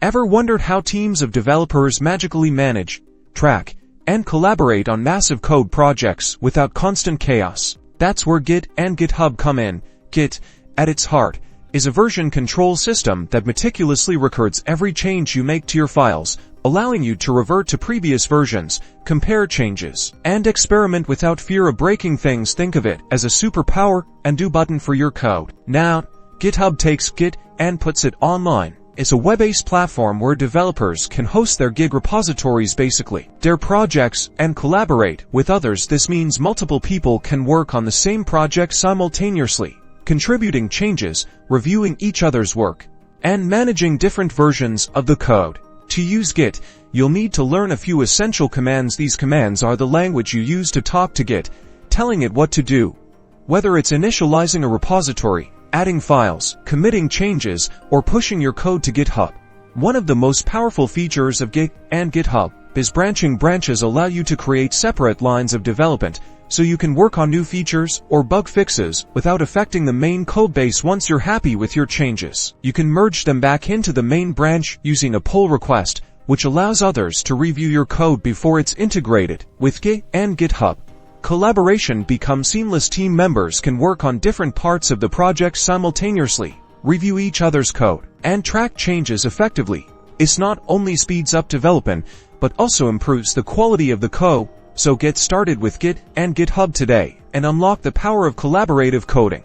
Ever wondered how teams of developers magically manage, track, and collaborate on massive code projects without constant chaos? That's where Git and GitHub come in. Git, at its heart, is a version control system that meticulously records every change you make to your files, allowing you to revert to previous versions, compare changes, and experiment without fear of breaking things. Think of it as a superpower undo button for your code. Now, GitHub takes Git and puts it online. It's a web-based platform where developers can host their Git repositories, basically their projects, and collaborate with others. This means multiple people can work on the same project simultaneously, contributing changes, reviewing each other's work, and managing different versions of the code. To use Git, you'll need to learn a few essential commands. These commands are the language you use to talk to Git, telling it what to do. Whether it's initializing a repository, adding files, committing changes, or pushing your code to GitHub. One of the most powerful features of Git and GitHub is branching. Branches allow you to create separate lines of development, so you can work on new features or bug fixes without affecting the main codebase. Once you're happy with your changes, you can merge them back into the main branch using a pull request, which allows others to review your code before it's integrated. With Git and GitHub, collaboration becomes seamless. Team members can work on different parts of the project simultaneously, review each other's code, and track changes effectively. This not only speeds up development, but also improves the quality of the code. So get started with Git and GitHub today and unlock the power of collaborative coding.